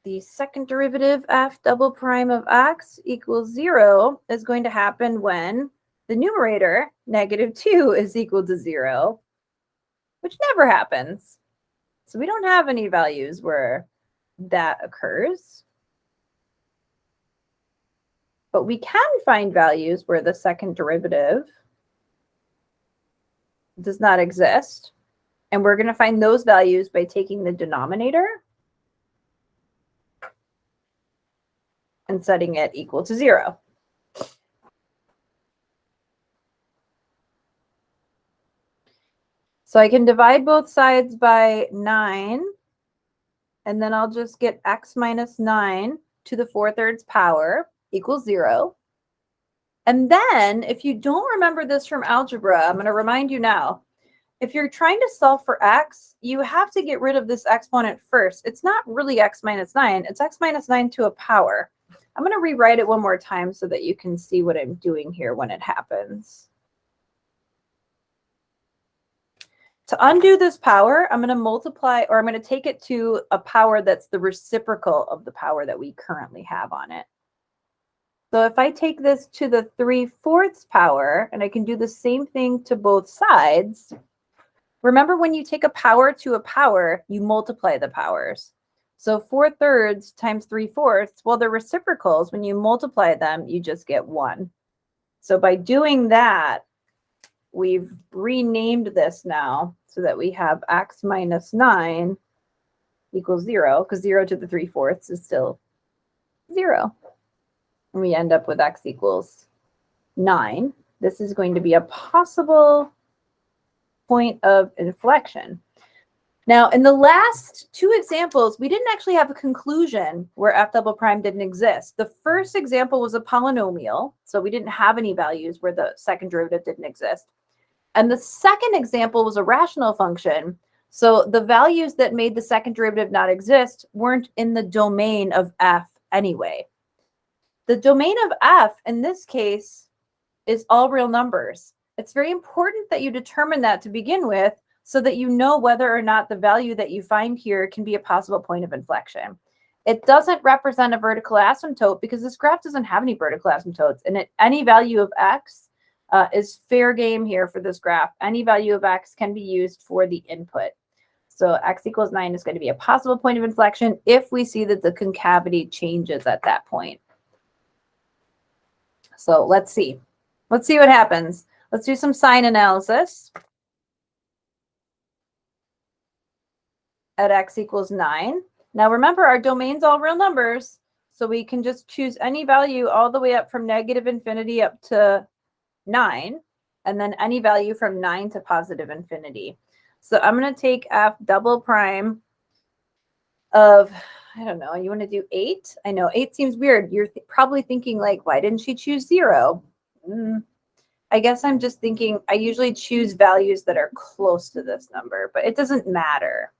The second derivative f double prime of x equals 0 is going to happen when the numerator, negative 2, is equal to 0, which never happens. So we don't have any values where that occurs. But we can find values where the second derivative does not exist. And we're going to find those values by taking the denominator and setting it equal to 0. So I can divide both sides by 9, and then I'll just get x minus 9 to the 4/3 power equals 0. And then, if you don't remember this from algebra, I'm going to remind you now. If you're trying to solve for x, you have to get rid of this exponent first. It's not really x minus 9. It's x minus 9 to a power. I'm going to rewrite it one more time so that you can see what I'm doing here when it happens. To undo this power, I'm going to multiply, or I'm going to take it to a power that's the reciprocal of the power that we currently have on it. So if I take this to the 3/4 power, and I can do the same thing to both sides, remember when you take a power to a power, you multiply the powers. So 4/3 times 3/4, well, they're reciprocals. When you multiply them, you just get 1. So by doing that, we've renamed this now so that we have x minus 9 equals 0, because 0 to the 3/4 is still 0. And we end up with x equals 9. This is going to be a possible point of inflection. Now, in the last two examples, we didn't actually have a conclusion where f double prime didn't exist. The first example was a polynomial, so we didn't have any values where the second derivative didn't exist. And the second example was a rational function, so the values that made the second derivative not exist weren't in the domain of f anyway. The domain of f, in this case, is all real numbers. It's very important that you determine that to begin with so that you know whether or not the value that you find here can be a possible point of inflection. It doesn't represent a vertical asymptote because this graph doesn't have any vertical asymptotes, and at any value of x is fair game here for this graph. Any value of x can be used for the input. So x equals 9 is going to be a possible point of inflection if we see that the concavity changes at that point. So let's see. Let's see what happens. Let's do some sign analysis. At x equals 9. Now remember, our domain's all real numbers, so we can just choose any value all the way up from -infinity up to 9, and then any value from 9 to +infinity. So I'm going to take f double prime of, I don't know, you want to do 8? I know 8 seems weird. You're probably thinking like, why didn't she choose 0? I guess I'm just thinking I usually choose values that are close to this number, but it doesn't matter.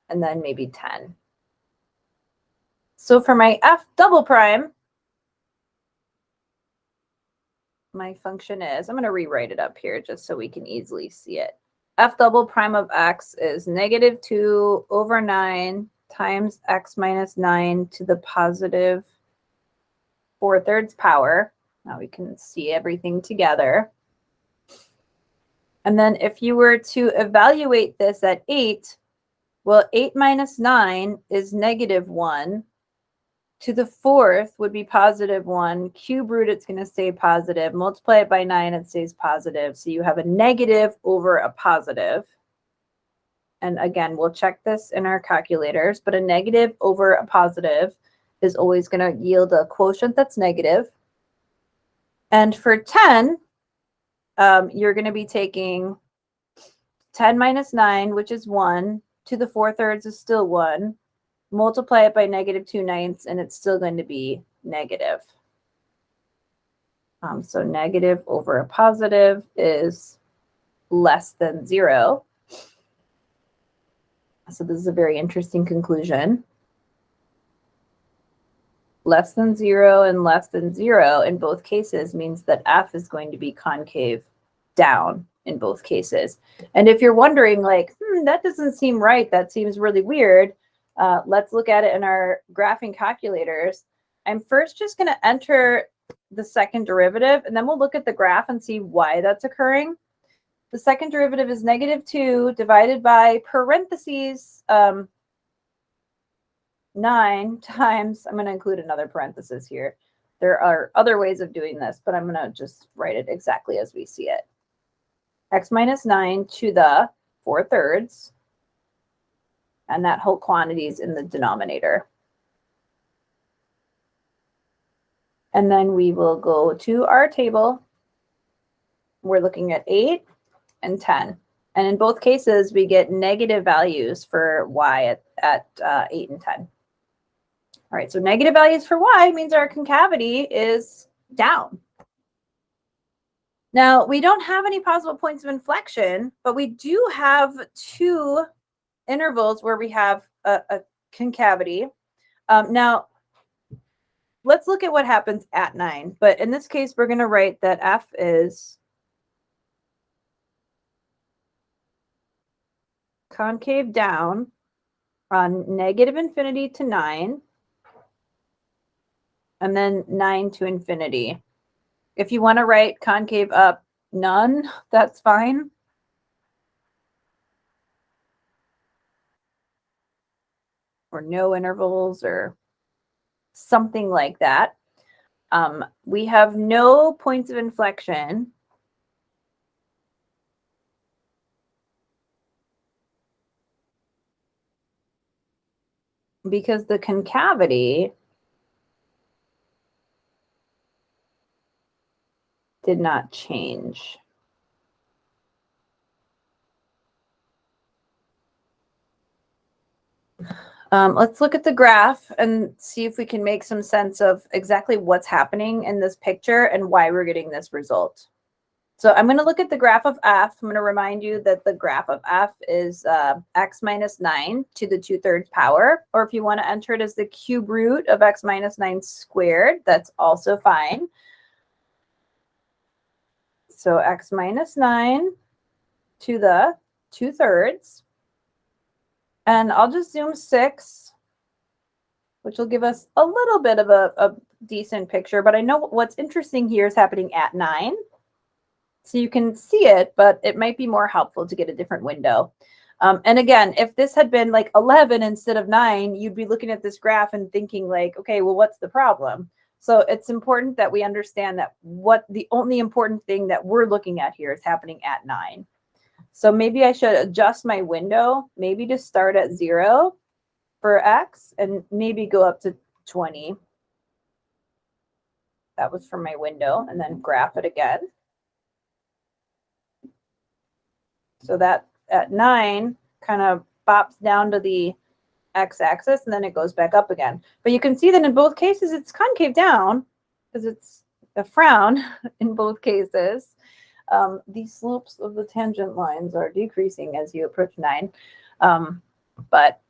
And then maybe 10. So for my f double prime, my function is, I'm going to rewrite it up here just so we can easily see it. F double prime of x is -2 over 9 times x minus 9 to the +4/3 power. Now we can see everything together. And then if you were to evaluate this at 8, well, 8 minus 9 is -1. To the 4th would be +1. Cube root, it's going to stay positive. Multiply it by 9, it stays positive. So you have a negative over a positive. And again, we'll check this in our calculators, but a negative over a positive is always going to yield a quotient that's negative. And for 10, you're going to be taking 10 minus 9, which is 1. To the 4/3 is still 1. Multiply it by -2/9, and it's still going to be negative. So negative over a positive is less than 0. So this is a very interesting conclusion. Less than 0 and less than 0 in both cases means that f is going to be concave down in both cases. And if you're wondering, like, that doesn't seem right, that seems really weird, let's look at it in our graphing calculators. I'm first just going to enter the second derivative, and then we'll look at the graph and see why that's occurring. The second derivative is -2 divided by parentheses 9 times, I'm going to include another parenthesis here. There are other ways of doing this, but I'm going to just write it exactly as we see it. X minus 9 to the 4/3, and that whole quantity is in the denominator. And then we will go to our table. We're looking at 8 and 10. And in both cases, we get negative values for y at 8 and 10. All right, so negative values for y means our concavity is down. Now, we don't have any possible points of inflection, but we do have 2 intervals where we have a concavity. Now, let's look at what happens at 9. But in this case, we're going to write that f is concave down on negative infinity to 9, and then 9 to infinity. If you want to write concave up none, that's fine. Or no intervals or something like that. We have no points of inflection. Because the concavity did not change. Let's look at the graph and see if we can make some sense of exactly what's happening in this picture and why we're getting this result. So I'm going to look at the graph of f. I'm going to remind you that the graph of f is x minus 9 to the 2/3 power. Or if you want to enter it as the cube root of x minus 9 squared, that's also fine. So x minus 9 to the 2/3. And I'll just zoom 6, which will give us a little bit of a decent picture. But I know what's interesting here is happening at 9. So you can see it, but it might be more helpful to get a different window. And again, if this had been like 11 instead of 9, you'd be looking at this graph and thinking like, okay, well, what's the problem? So it's important that we understand that what the only important thing that we're looking at here is happening at 9. So maybe I should adjust my window, maybe to start at 0 for x and maybe go up to 20. That was for my window, and then graph it again. So that at 9 kind of bops down to the x-axis, and then it goes back up again. But you can see that in both cases, it's concave down because it's a frown in both cases. The slopes of the tangent lines are decreasing as you approach 9. But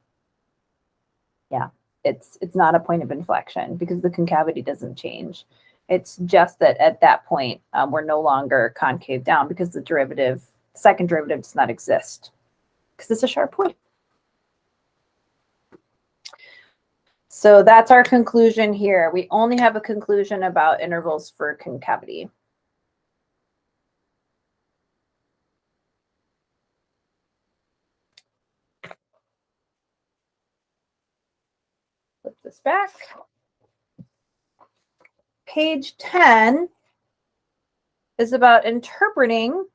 yeah, it's not a point of inflection because the concavity doesn't change. It's just that at that point, we're no longer concave down because the derivative, second derivative, does not exist because it's a sharp point. So that's our conclusion here. We only have a conclusion about intervals for concavity. Flip this back. Page 10 is about interpreting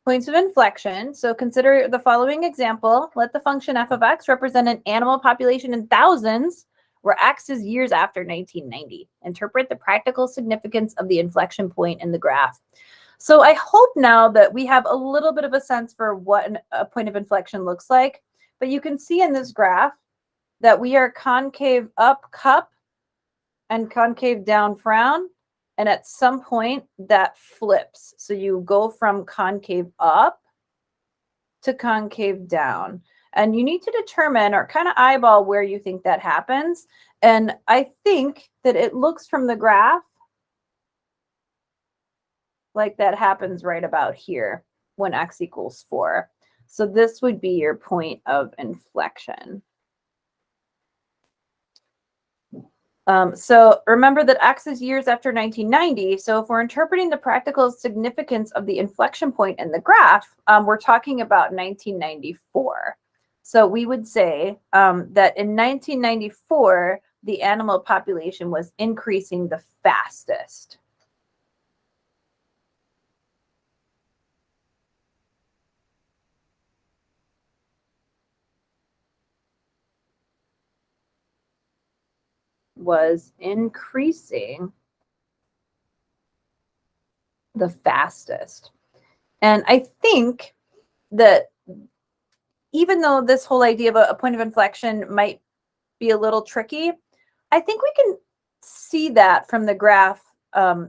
points of inflection. So consider the following example. Let the function f of x represent an animal population in thousands where x is years after 1990. Interpret the practical significance of the inflection point in the graph. So I hope now that we have a little bit of a sense for what a point of inflection looks like. But you can see in this graph that we are concave up cup and concave down frown. And at some point that flips. So you go from concave up to concave down. And you need to determine or kind of eyeball where you think that happens. And I think that it looks from the graph like that happens right about here when x equals 4. So this would be your point of inflection. So remember that x is years after 1990. So if we're interpreting the practical significance of the inflection point in the graph, we're talking about 1994. So we would say that in 1994, the animal population was increasing the fastest. Was increasing the fastest. And I think that even though this whole idea of a point of inflection might be a little tricky, I think we can see that from the graph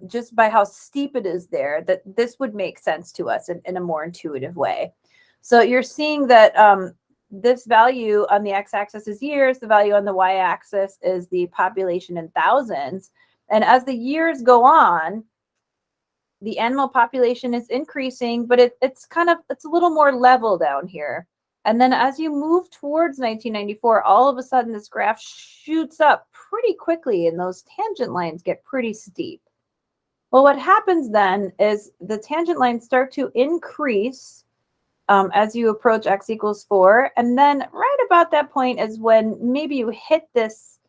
just by how steep it is there, that this would make sense to us in a more intuitive way. So you're seeing that this value on the x-axis is years, the value on the y-axis is the population in thousands. And as the years go on, the animal population is increasing, but it's a little more level down here. And then as you move towards 1994, all of a sudden this graph shoots up pretty quickly and those tangent lines get pretty steep. Well, what happens then is the tangent lines start to increase as you approach x equals 4. And then right about that point is when maybe you hit this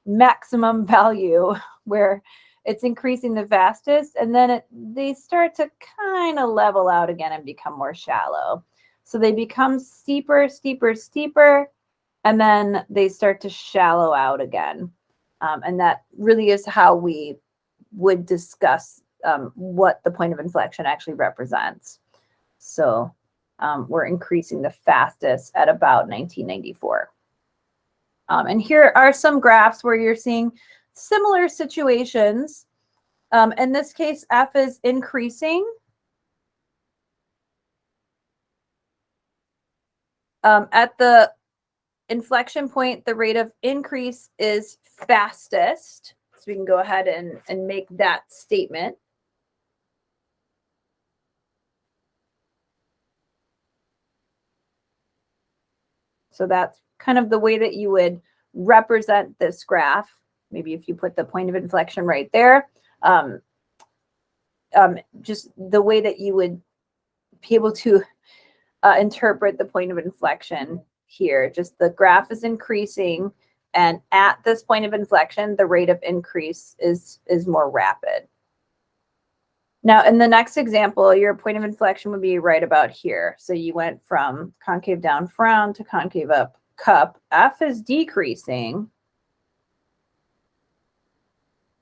maximum value where it's increasing the fastest. And then they start to kind of level out again and become more shallow. So they become steeper, steeper, steeper, and then they start to shallow out again. And that really is how we would discuss what the point of inflection actually represents. So we're increasing the fastest at about 1994. And here are some graphs where you're seeing similar situations. In this case, F is increasing. At the inflection point, the rate of increase is fastest. So we can go ahead and make that statement. So that's kind of the way that you would represent this graph. Maybe if you put the point of inflection right there, just the way that you would be able to interpret the point of inflection here. Just the graph is increasing, and at this point of inflection, the rate of increase is more rapid. Now, in the next example, your point of inflection would be right about here. So you went from concave down frown to concave up cup. F is decreasing.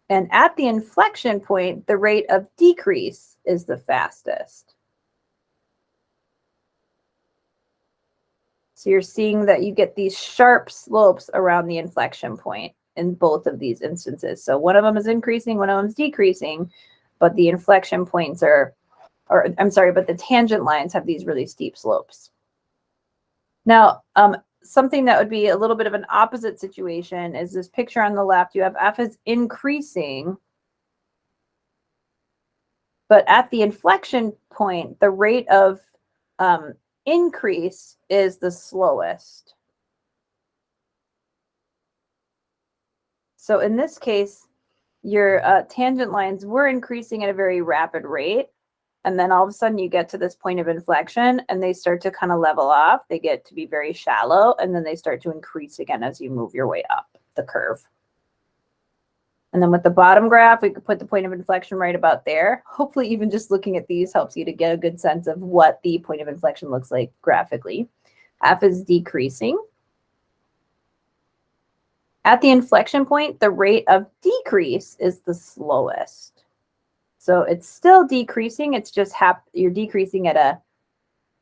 And at the inflection point, the rate of decrease is the fastest. So you're seeing that you get these sharp slopes around the inflection point in both of these instances. So one of them is increasing, one of them is decreasing, but the inflection points but the tangent lines have these really steep slopes. Now, something that would be a little bit of an opposite situation is this picture on the left. You have F is increasing, but at the inflection point, the rate of increase is the slowest. So in this case, your tangent lines were increasing at a very rapid rate. And then all of a sudden you get to this point of inflection and they start to kind of level off. They get to be very shallow, and then they start to increase again as you move your way up the curve. And then with the bottom graph, we could put the point of inflection right about there. Hopefully even just looking at these helps you to get a good sense of what the point of inflection looks like graphically. F is decreasing. At the inflection point, the rate of decrease is the slowest. So it's still decreasing. It's just you're decreasing at a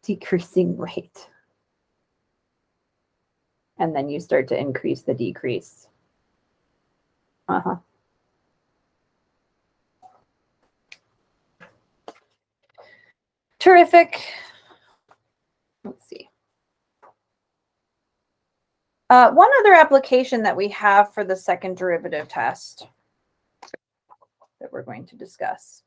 decreasing rate. And then you start to increase the decrease. Terrific. Let's see. One other application that we have for the second derivative test that we're going to discuss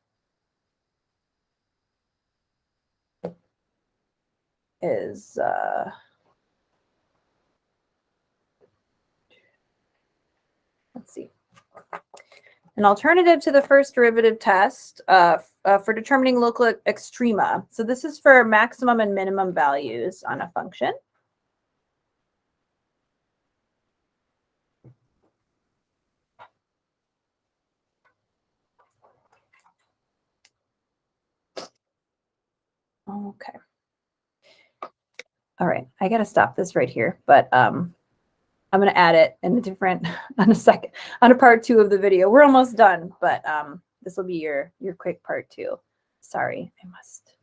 is let's see. An alternative to the first derivative test for determining local extrema. So this is for maximum and minimum values on a function. Okay. All right, I got to stop this right here, but I'm going to add it in a different, on a part 2 of the video. We're almost done, but this will be your quick part 2. Sorry, I must